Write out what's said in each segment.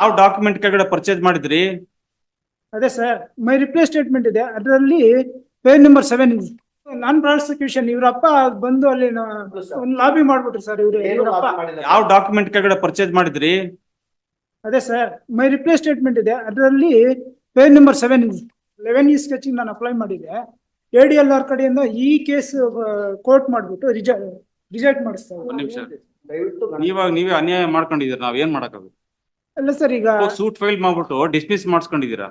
ಯಾವ ಡಾಕ್ಯುಮೆಂಟ್ ಕೆಳಗಡೆ ಪರ್ಚೇಸ್ ಮಾಡಿದ್ರಿ? ಅದೇ ಸರ್, ಮೈ ರಿಪ್ಲೇ ಸ್ಟೇಟ್ಮೆಂಟ್ ಇದೆ, ಅದರಲ್ಲಿ ಪೇಜ್ ನಂಬರ್ 7 ಇದೆ. ನಾನ್ ಪ್ರಾಸಿಕ್ಯೂಷನ್ ಇವರಪ್ಪ ಬಂದು ಅಲ್ಲಿ ಒಂದು ಲಾಬಿ ಮಾಡ್ಬಿಟ್ರು ಸರ್ ಇವರಪ್ಪ. ಯಾವ ಡಾಕ್ಯುಮೆಂಟ್ ಕೆಳಗಡೆ ಪರ್ಚೇಸ್ ಮಾಡಿದ್ರಿ? ಅದೇ ಸರ್, ಮೈ ರಿಪ್ಲೇ ಸ್ಟೇಟ್ಮೆಂಟ್ ಇದೆ, ಅದರಲ್ಲಿ ಪೇಜ್ ನಂಬರ್ 7 ಇದೆ. 11 ಸ್ಕೆಚಿಂಗ್ ನಾನು ಅಪ್ಲೈ ಮಾಡಿದ್ದೆ. ADLR ಕಡೆಯಿಂದ ಈ ಕೇಸ್ ಕೋರ್ಟ್ ಮಾಡ್ಬಿಟ್ಟು ರಿಜೆಕ್ಟ್ ಮಾಡಿಸ್ತಾರೆ. ಒಂದ್ ನಿಮಿಷ, ನೀವೇ ಅನ್ಯಾಯ ಮಾಡ್ಕೊಂಡಿದೀರ, ನಾವ್ ಏನ್ ಮಾಡಕ್ಕಾಗುತ್ತೆ? ಅಲ್ಲ ಸರ್, ಈಗ ಸೂಟ್ ಫೈಲ್ ಮಾಡ್ಬಿಟ್ಟು ಡಿಸ್ಮಿಸ್ ಮಾಡಿಸ್ಕೊಂಡಿದೀರಾ.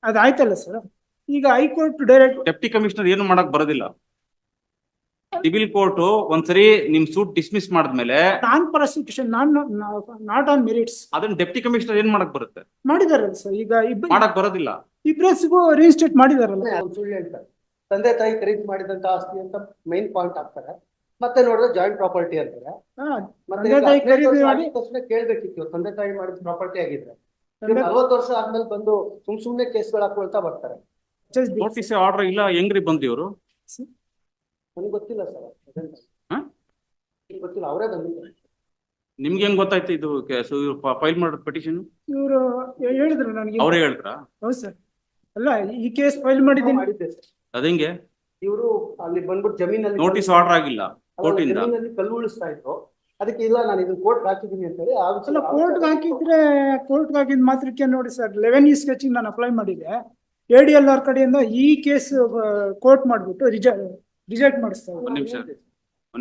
ಅದಾಯ್ತಲ್ಲ ಸರ್. ಈಗ ಹೈಕೋರ್ಟ್ ಡೈರೆಕ್ಟ್ ಡೆಪ್ಟಿ ಕಮಿಷನರ್ ಏನು ಮಾಡಕ್ ಬರೋದಿಲ್ಲ. ಸಿವಿಲ್ ಕೋರ್ಟ್ ಒಂದ್ಸರಿ ನಿಮ್ ಸೂಟ್ ಡಿಸ್ಮಿಸ್ ಮಾಡಿದ್ಮೇಲೆ non prosecution not on merits ಅದನ್ನ ಡೆಪ್ಟಿ ಕಮಿಷನರ್ ಏನ್ ಮಾಡಕ್ ಬರುತ್ತೆ? ಮಾಡಿದಾರಲ್ಲ ಸರ್. ಈಗ ಮಾಡಕ್ ಬರೋದಿಲ್ಲ. ಇಬ್ರಸಿಗೂ ರಿಜಿಸ್ಟ್ರೇಟ್ ಮಾಡಿದಾರಲ್ಲ. ಸುಳ್ಳು ಹೇಳ್ತಾರೆ, ತಂದೆ ತಾಯಿ ಖರೀದಿ ಮಾಡಿದಂತ ಆಸ್ತಿ ಅಂತ ಮೈನ್ ಪಾಯಿಂಟ್ ಆಗ್ತಾರೆ. ಮತ್ತೆ ನೋಡಿದ್ರೆ ಜಾಯಿಂಟ್ ಪ್ರಾಪರ್ಟಿ ಅಂತಾರೆ. ಮತ್ತೆ ಕೇಳ್ಬೇಕಿತ್ತು, ತಂದೆ ತಾಯಿ ಮಾಡಿದ ಪ್ರಾಪರ್ಟಿ ಆಗಿದ್ರೆ 40 ವರ್ಷ ಆದ್ಮೇಲೆ ಬಂದು ಸುಮ್ನೆ ಕೇಸ್ಗಳು ಹಾಕೊಳ್ತಾ ಬರ್ತಾರೆ. ನೋಟಿಸ್ ಆರ್ಡರ್ ಇಲ್ಲ, ಹೆಂಗ್ರಿ ಬಂದ್ರಿ ಇವರು? ನನಗೆ ಗೊತ್ತಿಲ್ಲ ಸರ್, ಗೊತ್ತಿಲ್ಲ, ಅವರೇ ಬಂದಿದ್ದಾರೆ. ನಿಮ್ಗೆ ಹೆಂಗ್ ಗೊತ್ತಾಯ್ತು ಇದು ಫೈಲ್ ಮಾಡಿದ ಪಿಟಿಷನ್? ಇವರು ಹೇಳಿದ್ರು ನನಗೆ. ಅವರೇ ಹೇಳಿದ್ರಾ? ಹೌದು ಸರ್. ಅಲ್ಲ, ಈ ಕೇಸ್ ಫೈಲ್ ಮಾಡಿದ್ದೀನಿ. ಅದಂಗೆ ಇವರು ಅಲ್ಲಿ ಬಂದ್ಬಿಟ್ಟು ಜಮೀನಲ್ಲಿ ನೋಟಿಸ್ ಆರ್ಡರ್ ಆಗಿಲ್ಲ ಕೋರ್ಟ್ ಇಂದ, ಜಮೀನಲ್ಲಿ ಕಲ್ಲು ಉಳಿಸ್ತಾ ಇದ್ರು. ಅದಕ್ಕೆ ಇಲ್ಲ, ನಾನು ಇದನ್ನ ಕೋರ್ಟ್ ಹಾಕಿದ್ದೀನಿ ಅಂತ ಹೇಳಿ ಅಲ್ಲ, ಕೋರ್ಟ್ ಹಾಕಿದ ಮಾತ್ರಕ್ಕೆ ನೋಡಿ ಸರ್. 11 ಸ್ಕೆಚಿಂಗ್ ನಾನು ಅಪ್ಲೈ ಮಾಡಿದ್ದೆ. ADLR ಕಡೆಯಿಂದ ಈ ಕೇಸ್ ಕೋರ್ಟ್ ಮಾಡ್ಬಿಟ್ಟು ರಿಜೆಕ್ಟ್ ಮಾಡಿಸ್ತಾರೆ. ಒಂದ್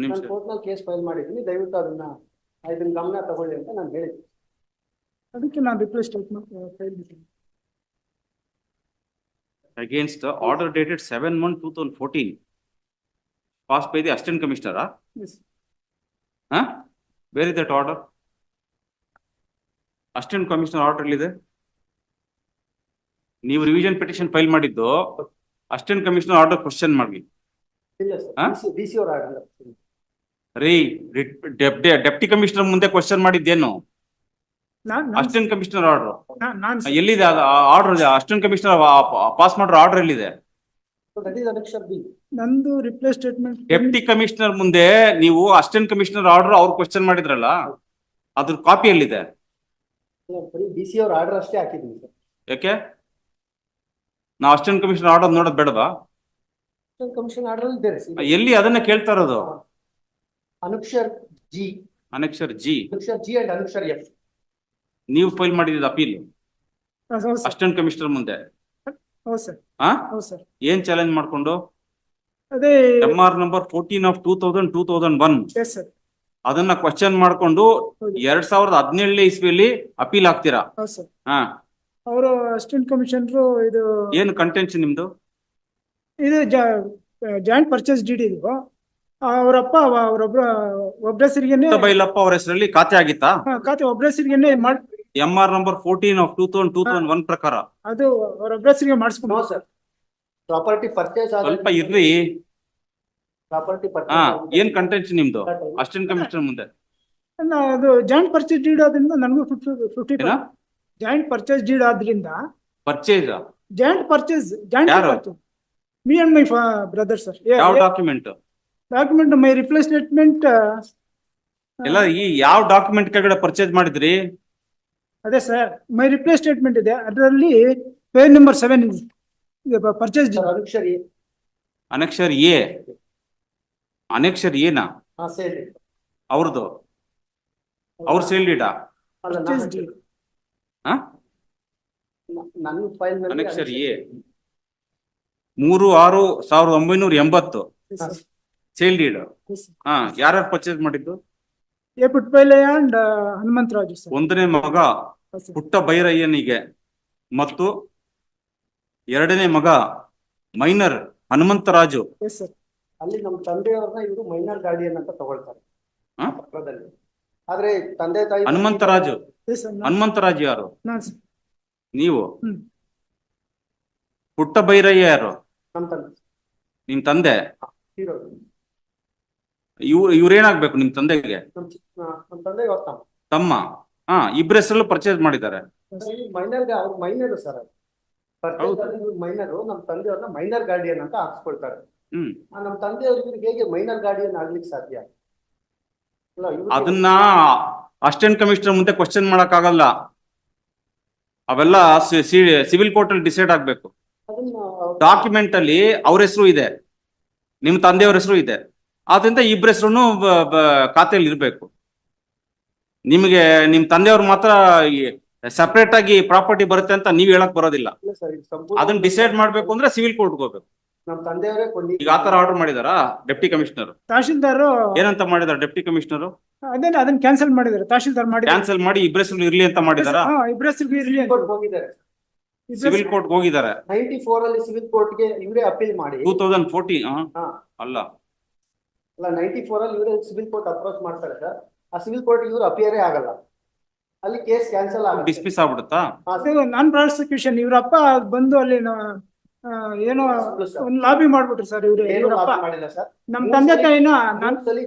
ನಿಮಿಷ ಕೋರ್ಟ್ ನಲ್ಲಿ ಕೇಸ್ ಫೈಲ್ ಮಾಡಿದ್ದೀನಿ, ದಯವಿಟ್ಟು ಅದನ್ನ ಗಮನ ತಗೊಳ್ಳಿ ಅಂತ ನಾನು ಹೇಳಿದ್ದೆ. ಅದಕ್ಕೆ ನಾನು ರಿಪ್ಲೇ ಸ್ಟೇಟ್ಮೆಂಟ್ ಫೈಲ್ ಮಾಡಿದ್ದೀನಿ. Against the order dated 7/1/2014 passed by the assistant commissioner. Yes. Where is that order? Assistant commissioner order ಇದೆ. ನೀವು ರಿವಿಷನ್ ಪಿಟಿಷನ್ ಫೈಲ್ ಮಾಡಿದ್ದು ಅಸಿಸ್ಟೆಂಟ್ ಕಮಿಷನರ್ ಆರ್ಡರ್ ಕ್ವಶನ್ ಮಾಡಿ. ಇಲ್ಲ ಸರ್, DC ಅವರ ಆರ್ಡರ್ ರೀ. ಡೆಪ್ಟಿ ಕಮಿಷನರ್ ಮುಂದೆ question ಮಾಡಿದ್ದೇನು? Assistant commissioner order ಎಲ್ಲಿದೆ? Order assistant commissioner pass ಮಾಡೋ ಆರ್ಡರ್ ಎಲ್ಲಿದೆ? ನಂದು ರಿಪ್ಲೇ ಸ್ಟೇಟ್ಮೆಂಟ್. ಡೆಪ್ಟಿ ಕಮಿಷನರ್ ಮುಂದೆ ನೀವು ಅಸಿಸ್ಟೆಂಟ್ ಕಮಿಷನರ್ ಆರ್ಡರ್ ಅವ್ರು ಕ್ವಶನ್ ಮಾಡಿದ್ರಲ್ಲ, ಅದ್ರ ಕಾಪಿ ಎಲ್ಲಿದೆ? DC ಅವರ ಆರ್ಡರ್ ಅಷ್ಟೇ ಹಾಕಿದ್ದೀನಿ ಸರ್. ಯಾಕೆ ನಾವು ಅಸಿಸ್ಟೆಂಟ್ ಕಮಿಷನರ್ ಆರ್ಡರ್ ನೋಡೋದು ಬೇಡವಾ? ಕಮಿಷನ್ ಆರ್ಡರ್ ಇದೆ ಎಲ್ಲಿ? ಅದನ್ನ ಕೇಳ್ತಾ ಇರೋದು. ಅನುಕ್ಷರ್ G ಅಂಡ್ ಅನುಕ್ಷರ್ F ನೀವು ಫೈಲ್ ಮಾಡಿದ ಅಪೀಲ್ ಅಸಿಸ್ಟೆಂಟ್ ಕಮಿಷನರ್ ಮುಂದೆ. ಹೌದು ಸರ್. ಏನ್ ಚಾಲೆಂಜ್ ಮಾಡ್ಕೊಂಡು? ಅದೇ MR ನಂಬರ್ 14/2001 ಎಸ್ ಸರ್. ಅದನ್ನ ಕ್ವಶನ್ ಮಾಡ್ಕೊಂಡು 2017 ಇಸ್ವಿಯಲ್ಲಿ ಅಪೀಲ್ ಹಾಕ್ತೀರಾ? ಹೌದು ಸರ್. ಅವರು ಅಸಿಸ್ಟೆಂಟ್ ಕಮಿಷನರ್ ಇದು ಏನು ಕಂಟೆನ್ಷನ್ ನಿಮ್ದು? ಇದು ಜಾಯಿಂಟ್ ಪರ್ಚೇಸ್ ಡೀಡ್ ಇದು. ಅವರಪ್ಪ ಒಬ್ಬರ ಹೆಸರಿಗೆನೆ ಬೈಲಪ್ಪ ಅವ್ರ ಹೆಸರಲ್ಲಿ ಖಾತೆ ಆಗಿತ್ತಾ? ಖಾತೆ ಒಬ್ಬರ ಹೆಸರಿಗೆನೆ MR ನಂಬರ್ 14/2001 ಪ್ರಕಾರ ಅದು ಅವರೊಬ್ಬರ ಹೆಸರಿಗೆ ಮಾಡಿಸ್ಕೊಂಡು ಸರ್. ಪ್ರಾಪರ್ಟಿ ಪರ್ಚೇಸ್ ಸ್ವಲ್ಪ ಇರ್ರಿ. ಪ್ರಾಪರ್ಟಿ ಏನ್ ಕಂಟೆನ್ಷನ್ ನಿಮ್ದು ಅಸಿಸ್ಟೆಂಟ್ ಕಮಿಷನರ್ ಮುಂದೆ? ಅದು ಜಾಯಿಂಟ್ ಪರ್ಚೇಸ್ ಡೀಡ್ ಆದ್ರಿಂದ ನನಗೂ 50 ಜಾಯಿಂಟ್ ಪರ್ಚೇಸ್ ಡೀಡ್ ಆದ್ರಿಂದ purchase me and my brother sir. ಯಾವ ಡಾಕ್ಯುಮೆಂಟ್ ಮೈ ರಿಪ್ಲೇ ಸ್ಟೇಟ್ಮೆಂಟ್ ಎಲ್ಲ ಈ ಯಾವ ಡಾಕ್ಯುಮೆಂಟ್ ಕೆಳಗಡೆ ಪರ್ಚೇಸ್ ಮಾಡಿದ್ರಿ? ಅದೇ ಸರ್, ಮೈ ರಿಪ್ಲೇ ಸ್ಟೇಟ್ಮೆಂಟ್ ಇದೆ, ಅದರಲ್ಲಿ ಪೇಜ್ ನಂಬರ್ 7 ಇದೆ. ಪರ್ಚೇಸ್ ಅನೆಕ್ಷರ್ ಏನಾ ಅವ್ರದ್ದು? ಅವ್ರ ಸೇಲ್ ಡೀಡಾ? Annexure A 3/6/1980 sale deed. ಯಾರ್ಯಾರು ಪರ್ಚೇಸ್ ಮಾಡಿದ್ದು? A Puttabailaiah and Hanumantharaju sir. ಒಂದನೇ ಮಗ ಪುಟ್ಟ ಬೈರಯ್ಯನಿಗೆ ಮತ್ತು ಎರಡನೇ ಮಗ ಮೈನರ್ ಹನುಮಂತರಾಜು. ಅಲ್ಲಿ ನಮ್ಮ ತಂದೆಯವ್ರನ್ನ ಇವರು ಮೈನರ್ ಗಾರ್ಡಿಯನ್ ಅಂತ ತಗೊಳ್ತಾರೆ ಪತ್ರದಲ್ಲಿ. ಆದ್ರೆ ತಂದೆ ತಾಯಿ ಹನುಮಂತರಾಜು ಯಾರು? ನೀವು. ಪುಟ್ಟ ಬೈರಯ್ಯ ಯಾರು? ನಿಮ್ ತಂದೆ. ಇವ್ರೇನಾಗ್ಬೇಕು ನಿಮ್ ತಂದೆಗೆ? ತಮ್ಮ. ಇಬ್ಬರ ಹೆಸರಲ್ಲೂ ಪರ್ಚೇಸ್ ಮಾಡಿದ್ದಾರೆ. ಮೈನರ್ ಸರ್, ಮೈನರ್ ನಮ್ಮ ತಂದೆಯವ್ರನ್ನ ಮೈನರ್ ಗಾರ್ಡಿಯನ್ ಅಂತ ಹಾಕ್ಸ್ಕೊಳ್ತಾರೆ. ನಮ್ಮ ತಂದೆಯವ್ರಿಗೆ ಹೇಗೆ ಮೈನರ್ ಗಾರ್ಡಿಯನ್ ಆಗ್ಲಿಕ್ಕೆ ಸಾಧ್ಯ? ಅದನ್ನ ಅಸಿಸ್ಟೆಂಟ್ ಕಮಿಷನರ್ ಮುಂದೆ ಕ್ವಶನ್ ಮಾಡಕ್ ಆಗಲ್ಲ. ಅವೆಲ್ಲ ಸಿವಿಲ್ ಕೋರ್ಟ್ ಅಲ್ಲಿ ಡಿಸೈಡ್ ಆಗ್ಬೇಕು. ಅದನ್ನ ಡಾಕ್ಯುಮೆಂಟ್ ಅಲ್ಲಿ ಅವ್ರ ಹೆಸರು ಇದೆ, ನಿಮ್ ತಂದೆಯವ್ರ ಹೆಸರು ಇದೆ, ಆದ್ರಿಂದ ಇಬ್ಬರ ಹೆಸರು ಖಾತೆಯಲ್ಲಿ ಇರ್ಬೇಕು. ನಿಮಗೆ ನಿಮ್ ತಂದೆಯವ್ರು ಮಾತ್ರ ಸಪರೇಟ್ ಆಗಿ ಪ್ರಾಪರ್ಟಿ ಬರುತ್ತೆ ಅಂತ ನೀವ್ ಹೇಳಕ್ ಬರೋದಿಲ್ಲ. ಇಲ್ಲ ಸರ್, ಇದು ಸಂಪೂರ್ಣ ಅದನ್ನ ಡಿಸೈಡ್ ಮಾಡ್ಬೇಕು ಅಂದ್ರೆ ಸಿವಿಲ್ ಕೋರ್ಟ್ ಹೋಗ್ಬೇಕು. ನಮ್ಮ ತಂದೆಯವರೇ ಈಗ ಆತರ ಆರ್ಡರ್ ಮಾಡಿದಾರಾ ಡೆಪ್ಟಿ ಕಮಿಷನರ್? ತಹಶೀಲ್ದಾರ್ ಏನಂತ ಮಾಡಿದಾರೆ ಡೆಪ್ಟಿ ಕಮಿಷನರ್? ಅದನ್ನ ಕ್ಯಾನ್ಸಲ್ ಮಾಡಿದ್ದಾರೆ, ತಹಶೀಲ್ದಾರ್ ಮಾಡಿದ್ದಾರೆ. ಕ್ಯಾನ್ಸಲ್ ಮಾಡಿ ಇಬ್ಬರ ಹೆಸರು ಇರ್ಲಿ ಅಂತ ಮಾಡಿದಾರಾ? ಇಬ್ಬರ ಹೆಸರು ಇರ್ಲಿ ಅಂತ. ಹೋಗಿದ್ದಾರೆ. ಸಿವಿಲ್ ಕೋರ್ಟ್ ಹೋಗಿದ್ದಾರೆ. 94 ಅಲ್ಲಿ ಸಿವಿಲ್ ಕೋರ್ಟ್ಗೆ ಇವರೇ ಅಪೀಲ್ ಮಾಡಿ 2014 ಹಾ. ಅಲ್ಲ 94 ಅಲ್ಲಿ ಇವರೇ ಸಿವಿಲ್ ಕೋರ್ಟ್ ಅಪ್ರೋಚ್ ಮಾಡ್ತಾರೆ ಸರ್. ಆ ಸಿವಿಲ್ ಕೋರ್ಟ್ ಇವರು ಅಪಿಯರೇ ಆಗಲ್ಲ, ಅಲ್ಲಿ ಕೇಸ್ ಕ್ಯಾನ್ಸಲ್ ಆಗುತ್ತೆ. ಡಿಸ್ಮಿಸ್ ಆಗ್ಬಿಡುತ್ತಾ? ನಾನ್ ಪ್ರಾಸಿಕ್ಯೂಷನ್ ಇವ್ರಪ್ಪ ಬಂದು ಅಲ್ಲಿ ಏನೋ ಒಂದು ಲಾಬಿ ಮಾಡ್ಬಿಟ್ರು ಸರ್ ಇವ್ರು. ಏನು ಇವ್ರಪ್ಪ ಲಾಭ ಮಾಡಿಲ್ಲ ಸರ್. ನಮ್ ತಂದೆ ತಾಯಿನ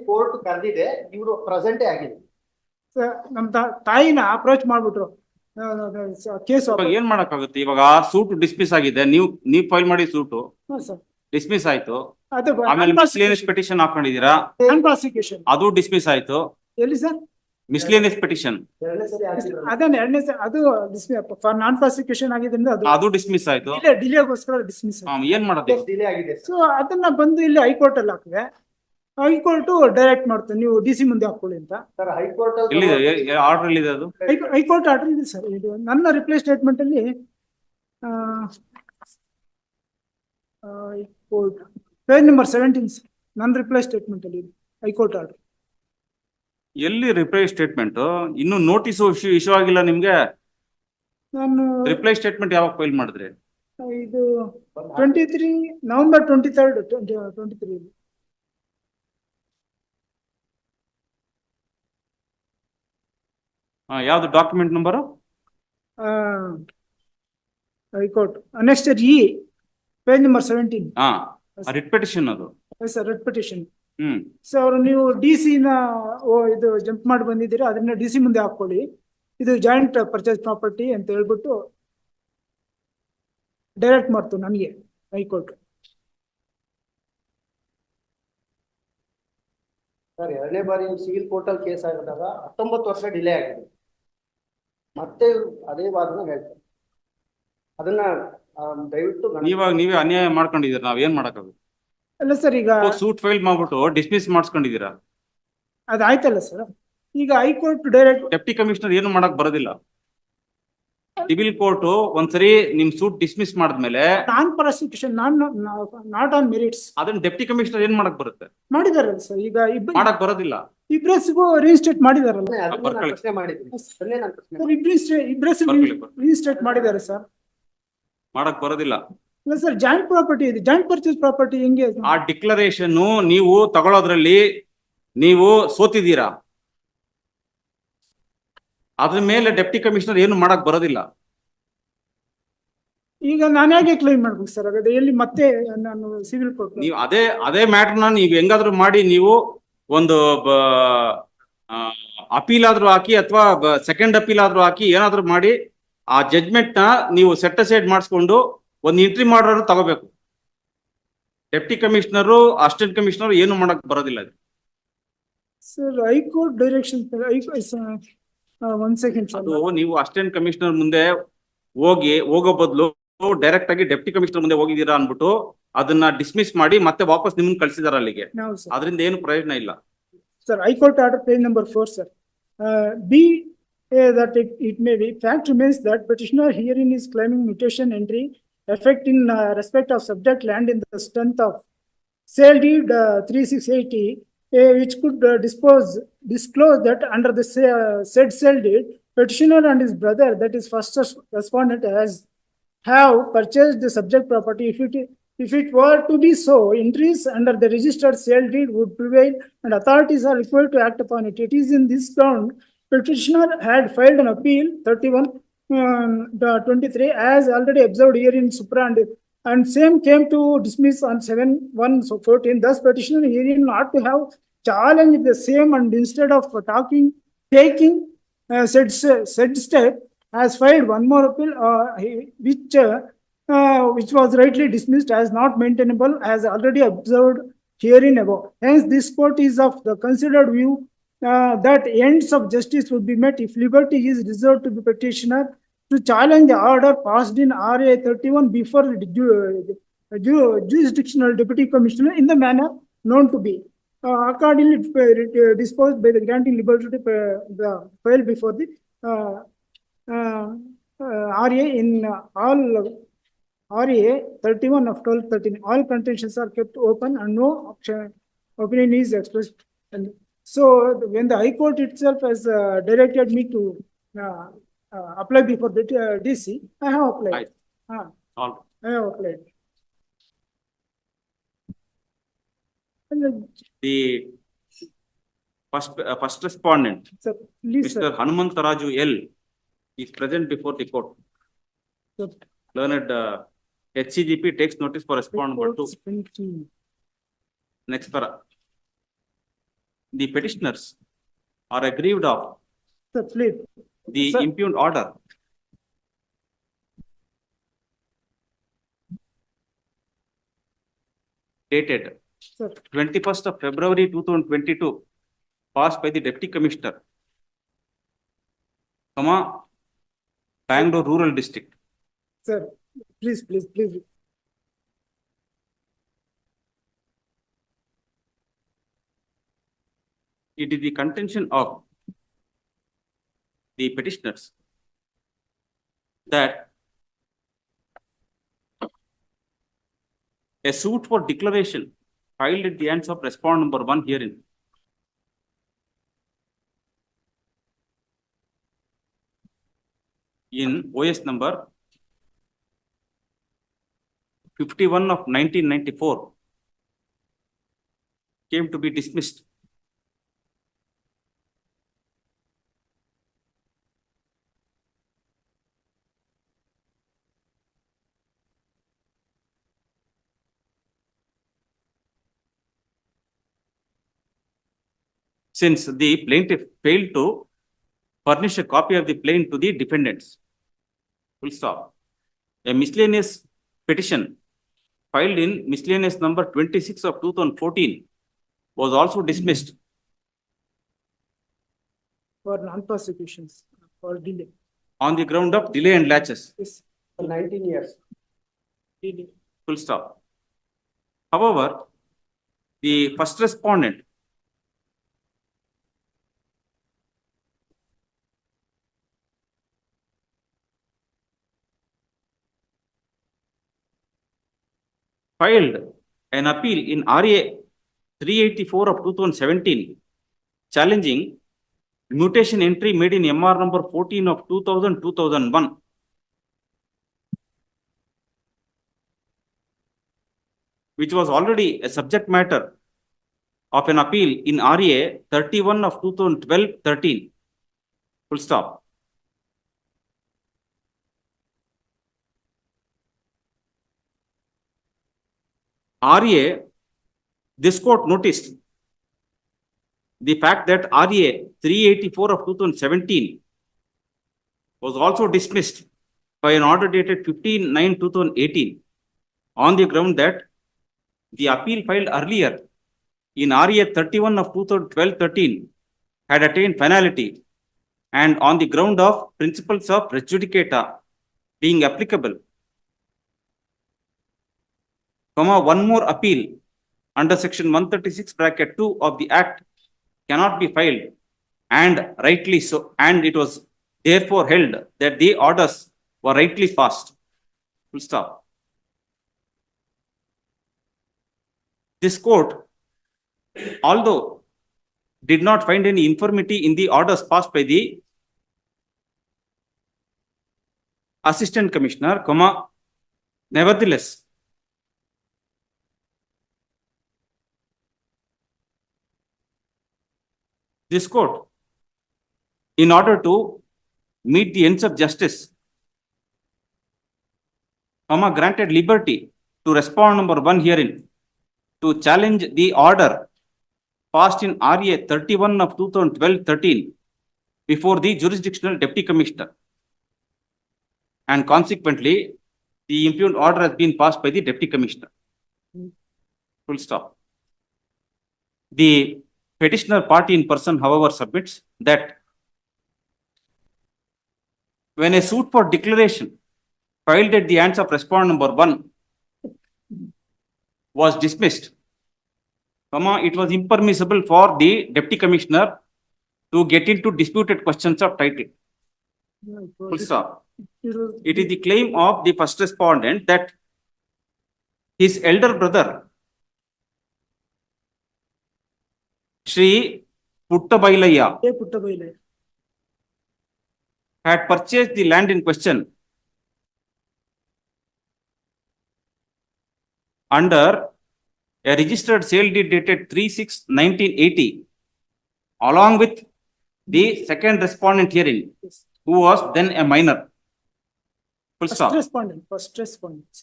ಕೋರ್ಟ್ ಕರೆದಿದೆ, ಇವರು ಪ್ರೆಸೆಂಟೇ ಆಗಿಲ್ಲ. ನಮ್ ತಾಯಿನ ಅಪ್ರೋಚ್ ಮಾಡ್ಬಿಟ್ರು ಕೇಸ್. ಇವಾಗ ಏನ್ ಮಾಡಕ್ಕಾಗುತ್ತೆ? ಇವಾಗ ಸೂಟ್ ಡಿಸ್ಮಿಸ್ ಆಗಿದೆ, ನೀವ್ ಫೈಲ್ ಮಾಡಿ ಸೂಟು ಡಿಸ್ಮಿಸ್ ಆಯ್ತು. ಅದು ಆಮೇಲೆ ಮಿಸ್ಲೇನಿಯಸ್ ಪಿಟಿಷನ್ ಹಾಕೊಂಡಿದೀರಾ, ನಾನ್ ಪ್ರಾಸಿಕ್ಯೂಷನ್ ಅದು ಡಿಸ್ಮಿಸ್ ಆಯ್ತು. ಎಲ್ಲಿ ಸರ್? ಮಿಸ್ಲೇನಿಯಸ್ ಪಿಟಿಷನ್ ಎರಡನೇ ಸರಿ ಹಾಕಿದ್ರು. ಅದನ್ನ ಎರಡನೇ ಅದು ಫಾರ್ ನಾನ್ ಪ್ರಾಸಿಕ್ಯೂಷನ್ ಆಗಿದ್ರಿಂದ ಅದು ಡಿಸ್ಮಿಸ್ ಆಯ್ತು. ಡಿಲೇಗೋಸ್ಕರ ಡಿಸ್ಮಿಸ್. ಏನ್ ಮಾಡೋದು? ಕೇಸ್ ಡಿಲೇ ಆಗಿದೆ ಸರ್. ಸೊ ಅದನ್ನ ಬಂದು ಇಲ್ಲಿ ಹೈಕೋರ್ಟ್ ಅಲ್ಲಿ ಹಾಕಿದೆ, ಹೈಕೋರ್ಟ್ ಡೈರೆಕ್ಟ್ ಮಾಡ್ತಾರೆ ನೀವು DC ಮುಂದೆ ಹಾಕೊಳ್ಳಿ ಅಂತ. ಸರ್ ಹೈಕೋರ್ಟ್ ಎಲ್ಲಿದೆ ಆರ್ಡರ್? ಎಲ್ಲಿದೆ ಅದು? ಹೈಕೋರ್ಟ್ ಆರ್ಡರ್ ಇದೆ ಸರ್. ಇದು ನನ್ನ ರಿಪ್ಲೈ ಸ್ಟೇಟ್ಮೆಂಟ್ ಅಲ್ಲಿ ಹೈಕೋರ್ಟ್ ಪೇಜ್ ನಂಬರ್ 17 ನನ್ನ ರಿಪ್ಲೈ ಸ್ಟೇಟ್ಮೆಂಟ್ ಅಲ್ಲಿ ಹೈಕೋರ್ಟ್ ಆರ್ಡರ್. ಎಲ್ಲಿ ರಿಪ್ಲೈ ಸ್ಟೇಟ್ಮೆಂಟ್? ಇನ್ನು ನೋಟಿಸ್ ಇಶ್ಯೂ ಆಗಿಲ್ಲ ನಿಮ್ಗೆ? ನಾನು ರಿಪ್ಲೈ ಸ್ಟೇಟ್ಮೆಂಟ್ ಯಾವಾಗ ಫೈಲ್ ಮಾಡಿದ್ರಿ? ಇದು 23 ನವೆಂಬರ್ 23rd 23. ಯಾವ್ದು document number? High court next page number 17. Writ petition ಅದು. Sir writ petition. Hmm. So ಅವರು ನೀವು DC ನ ಇದು ಜಂಪ್ ಮಾಡಿ ಬಂದಿದ್ದೀರಾ, ಅದನ್ನ DC ಮುಂದೆ ಹಾಕೊಳ್ಳಿ, ಇದು ಜಾಯಿಂಟ್ ಪರ್ಚೇಸ್ ಪ್ರಾಪರ್ಟಿ ಅಂತ ಹೇಳ್ಬಿಟ್ಟು ಡೈರೆಕ್ಟ್ ಮಾಡ್ತು ನನಗೆ ಹೈಕೋರ್ಟ್. ಸರ್ ಎರಡನೇ ಬಾರಿ ಸಿವಿಲ್ ಕೋರ್ಟ್ ಅಲ್ಲಿ ಕೇಸ್ ಆಗಿದಾಗ 19 ವರ್ಷ ಡಿಲೇ ಆಗಿದೆ. ಮತ್ತೆ ಇವ್ರು ಅದೇ ವಾದನ ಹೇಳ್ತಾರೆ. ಅದನ್ನ ದಯವಿಟ್ಟು ನೀವೇ ಅನ್ಯಾಯ ಮಾಡ್ಕೊಂಡಿದೀರ, ನಾವ್ ಏನ್ ಮಾಡಕ್ಕಾಗುತ್ತೆ? ಅಲ್ಲ ಸರ್, ಈಗ ಸೂಟ್ ಫೈಲ್ ಮಾಡ್ಬಿಟ್ಟು ಡಿಸ್ಮಿಸ್ ಮಾಡಿಸ್ಕೊಂಡಿದೀರಾ. ಅದಾಯ್ತಲ್ಲ ಸರ್. ಈಗ ಹೈಕೋರ್ಟ್ ಡೈರೆಕ್ಟ್ ಡೆಪ್ಟಿ ಕಮಿಷನರ್ ಏನು ಮಾಡಕ್ ಬರೋದಿಲ್ಲ. ಸಿವಿಲ್ ಕೋರ್ಟ್ ಒಂದ್ಸರಿ ನಿಮ್ ಸೂಟ್ ಡಿಸ್ಮಿಸ್ ಮಾಡಿದ್ಮೇಲೆ non prosecution not on merits, ಅದನ್ನ ಡೆಪ್ಟಿ ಕಮಿಷನರ್ ಏನ್ ಮಾಡಕ್ ಬರುತ್ತೆ? ಮಾಡಿದಾರಲ್ಲ ಸರ್. ಈಗ ಮಾಡಕ್ ಬರೋದಿಲ್ಲ. ಇಬ್ರೆಸ್ಗೂ ರಿಜಿಸ್ಟ್ರೇಟ್ ಮಾಡಿದಾರಲ್ಲ. ಪ್ರಶ್ನೆ ಮಾಡಿದ್ದೀನಿ. ಇಬ್ರೆಸ್ಗೂ ರಿಜಿಸ್ಟ್ರೇಟ್ ಮಾಡಿದ್ದಾರೆ ಸರ್. ಮಾಡಕ್ ಬರೋದಿಲ್ಲ. ಇಲ್ಲ ಸರ್, ಜಾಯಿಂಟ್ ಪ್ರಾಪರ್ಟಿ ಇದೆ. ಜಾಯಿಂಟ್ ಪರ್ಚೇಸ್ ಪ್ರಾಪರ್ಟಿ ಹೆಂಗೆ? ಆ ಡಿಕ್ಲರೇಷನ್ ನೀವು ತಗೊಳ್ಳೋದ್ರಲ್ಲಿ ನೀವು ಸೋತಿದ್ದೀರಾ, ಅದ್ರ ಮೇಲೆ ಡೆಪ್ಟಿ ಕಮಿಷನರ್ ಏನು ಮಾಡಕ್ ಬರೋದಿಲ್ಲ. ಈಗ ನಾನು ಹೇಗೆ ಕ್ಲೈಮ್ ಮಾಡ್ಬೇಕು ಸರ್? ಹಾಗಾದ್ರೆ ಎಲ್ಲಿ ಮತ್ತೆ ನಾನು ಸಿವಿಲ್ ಕೋರ್ಟ್? ನೀವು ಅದೇ ಮ್ಯಾಟರ್ನ ನೀವು ಹೆಂಗಾದ್ರೂ ಮಾಡಿ ನೀವು ಒಂದು ಅಪೀಲ್ ಆದ್ರೂ ಹಾಕಿ ಅಥವಾ ಸೆಕೆಂಡ್ ಅಪೀಲ್ ಆದ್ರೂ ಹಾಕಿ ಏನಾದ್ರೂ ಮಾಡಿ ಆ ಜಡ್ಜ್ಮೆಂಟ್ ನ ನೀವು ಸೆಟ್ ಅಸೈಡ್ ಮಾಡಿಸ್ಕೊಂಡು ಒಂದು ಎಂಟ್ರಿ ಮಾಡೋರು ತಗೋಬೇಕು. ಡೆಪ್ಟಿ ಕಮಿಷನರು ಅಸಿಸ್ಟೆಂಟ್ ಕಮಿಷನರ್ ಏನು ಮಾಡಕ್ ಬರೋದಿಲ್ಲ. ಸರ್ ಹೈಕೋರ್ಟ್ ಡೈರೆಕ್ಷನ್ ಒಂದ್ ಸೆಕೆಂಡ್ ಸರ್. ಅದು ನೀವು ಅಸಿಸ್ಟೆಂಟ್ ಕಮಿಷನರ್ ಮುಂದೆ ಹೋಗೋ ಬದಲು ಡೈರೆಕ್ಟ್ ಆಗಿ ಡೆಪ್ಟಿ ಕಮಿಷನರ್ ಮುಂದೆ ಹೋಗಿದ್ದೀರಾ ಅನ್ಬಿಟ್ಟು ಅದನ್ನ ಡಿಸ್ಮಿಸ್ ಮಾಡಿ ಮತ್ತೆ ವಾಪಸ್ ನಿಮ್ಮನ್ನ ಕಳ್ಸಿದಾರೆ ಅಲ್ಲಿಗೆ. ಅದರಿಂದ ಏನು ಪ್ರಯೋಜನ ಇಲ್ಲ sir. High court order page number 4 sir. B that it may be fact remains that petitioner herein is claiming mutation entry effect in respect of subject land in the strength of sale deed 3680 which could disclose that under the said sale deed petitioner and his brother, that is first respondent, have purchased the subject property. If it were to be so, entries under the registered sale deed would prevail and authorities are required to act upon it. It is in this ground petitioner had filed an appeal 31/23 as already observed here in Supra, and same came to dismiss on 7/1/14. Thus petitioner herein ought to have challenged the same, and instead of taking said step has filed one more appeal which was rightly dismissed as not maintainable as already observed herein above. Hence this court is of the considered view that ends of justice would be met if liberty is reserved to the petitioner to challenge the order passed in RA 31 before the jurisdictional deputy commissioner in the manner known to be accordingly disposed by the granting liberty to the file before the RA in all RA 31 of 1213. All contentions are kept open and no opinion is expressed. And so when the High Court itself has directed me to apply before the DC, I have applied. All. I have applied. And The first respondent, sir, please, Mr. sir. Hanumantaraju L, is present before the court. Sir. Learned HCGP takes notice for respondent number 2. Next para. The petitioners are aggrieved of Sir, please. the Sir. impugned order dated Sir, 21st of February 2022, passed by the Deputy Commissioner, Bangalore Rural District. sir, please. It is the contention of the petitioners that a suit for declaration filed at the hands of respondent number 1 herein in OS number 51 of 1994 came to be dismissed. Since the plaintiff failed to furnish a copy of the plaint to the defendants. Full stop. A miscellaneous petition filed in miscellaneous number 26 of 2014 was also dismissed For non-prosecutions, for delay. on the ground of delay and laches. Yes, For 19 years. delay. Full stop. However, the first respondent filed an appeal in RA 384 of 2017 challenging mutation entry made in MR number 14 of 2000-2001. Which was already a subject matter of an appeal in RA 31 of 2012-13. Full stop. RA, this court noticed the fact that RA 384 of 2017 was also dismissed by an order dated 15/9/2018 on the ground that the appeal filed earlier in RA 31 of 2012-13 had attained finality, and on the ground of principles of res judicata being applicable, one more appeal under section 136(2) of the Act cannot be filed, and rightly so, and it was therefore held that the orders were rightly passed. Full stop. This court, although did not find any infirmity in the orders passed by the Assistant Commissioner, nevertheless, this court, in order to meet the ends of justice, granted liberty to respond number 1 herein to challenge the order passed in RA 31 of 2012-13 before the jurisdictional deputy commissioner, and consequently the impugned order has been passed by the deputy commissioner. Full stop. The petitioner party in person, however, submits that when a suit for declaration filed at the hands of respondent number 1 was dismissed, it was impermissible for the deputy commissioner to get into disputed questions of title. Full stop. It is the claim of the first respondent that his elder brother, Shri Puttabailaya, had purchased the land in question under a registered sale deed dated 3/6/1980, along with the second respondent herein, who was then a minor. Full stop. First respondent.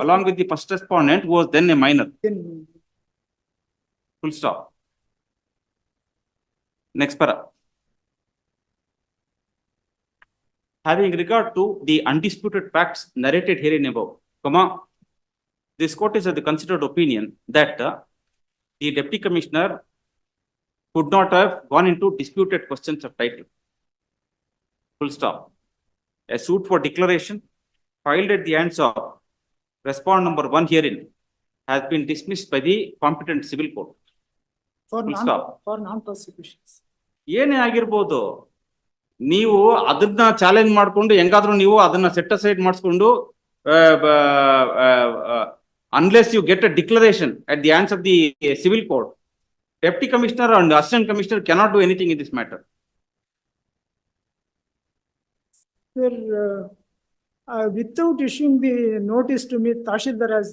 Along with the first respondent, who was then a minor. Full stop. Next para. Having regard to the undisputed facts narrated herein above, this court is of the considered opinion that the deputy commissioner could not have gone into disputed questions of title. Full stop. A suit for declaration filed at the hands of respondent number 1 herein has been dismissed by the competent civil court. For non-prosecutions. ಏನೇ ಆಗಿರ್ಬೋದು, ನೀವು ಅದನ್ನ challenge ಮಾಡ್ಕೊಂಡು ಹೆಂಗಾದ್ರೂ ನೀವು ಅದನ್ನ set aside ಮಾಡಿಸ್ಕೊಂಡು unless you get a declaration at the hands of the civil court, deputy commissioner and assistant commissioner cannot do anything in this matter. Sir, without issuing the notice to me, Tahsildar has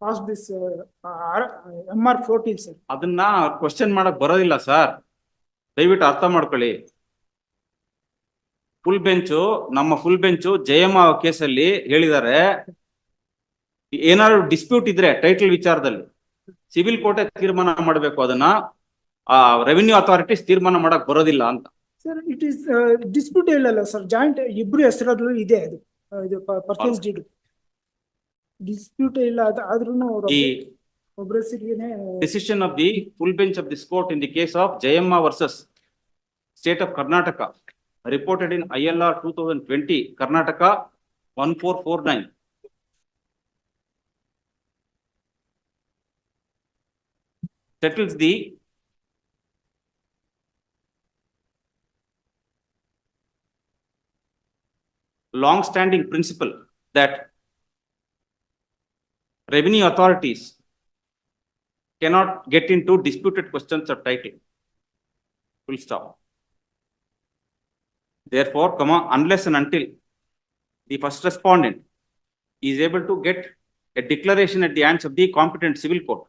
passed this MR 14, sir. ಅದನ್ನ question ಮಾಡಕ್ ಬರೋದಿಲ್ಲ sir, ದಯವಿಟ್ಟು ಅರ್ಥ ಮಾಡ್ಕೊಳ್ಳಿ. ನಮ್ಮ full bench Jayamma ಕೇಸಲ್ಲಿ ಹೇಳಿದ್ದಾರೆ, ಏನಾದ್ರು ಡಿಸ್ಪ್ಯೂಟ್ ಇದ್ರೆ ಟೈಟಲ್ ವಿಚಾರದಲ್ಲಿ ಸಿವಿಲ್ ಕೋರ್ಟ್ ತೀರ್ಮಾನ ಮಾಡಬೇಕು, ಅದನ್ನ ರೆವಿನ್ಯೂ ಅಥಾರಿಟೀಸ್ ತೀರ್ಮಾನ ಮಾಡಕ್ ಬರೋದಿಲ್ಲ ಅಂತ. ಸರ್, ಇಟ್ ಇಸ್ ಡಿಸ್ಪ್ಯೂಟ್ ಇಲ್ಲ ಸರ್, ಜಾಯಿಂಟ್ ಇಬ್ರು ಹೆಸರಲ್ಲೂ ಇದೆ ಅದು, ಇದು ಪರ್ಚೇಸ್ ಡೀಡ್ ಡಿಸ್ಪ್ಯೂಟ್ ಇಲ್ಲ. ಆದ್ರೂ ಒಬ್ಬರ ಹೆಸರಿಗೆನೆ decision of the full bench of this court in the case of Jayamma versus state of Karnataka, reported in ILR 2020, Karnataka 1449. Settles the long-standing principle that revenue authorities cannot get into disputed questions of title. Full stop. Therefore, unless and until the first respondent is able to get a declaration at the hands of the competent civil court,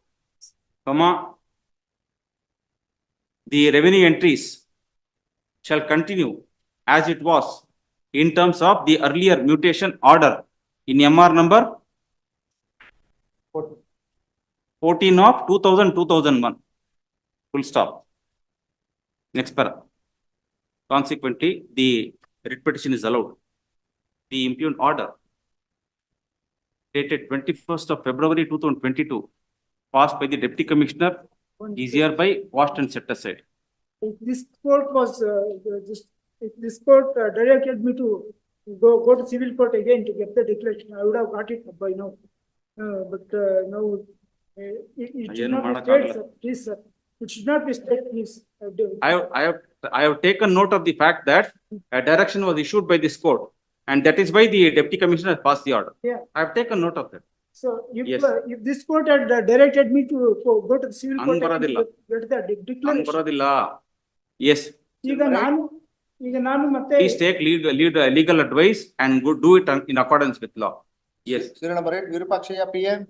the revenue entries shall continue as it was in terms of the earlier mutation order in MR number 14 of 2000-2001. Full stop. Next para. Consequently, the writ petition is allowed. The impugned order dated 21st of February 2022, passed by the deputy commissioner, is hereby quashed and set aside. If this court was if this court directed me to go to civil court again to get the declaration, I would have got it by now. But now it should not be stayed, sir. Please, sir. It should not be stayed, please. I have taken note of the fact that a direction was issued by this court, and that is why the deputy commissioner has passed the order. Yeah. I have taken note of that. So if Yes. If this court had directed me to go to the civil court and Anbaradilla. get the declaration, ಬರೋದಿಲ್ಲ. Yes. ಈಗ ನಾನು ಮತ್ತೆ Please take legal advice and do it in accordance with law. Yes. Serial number 8, Virupaksheya PM.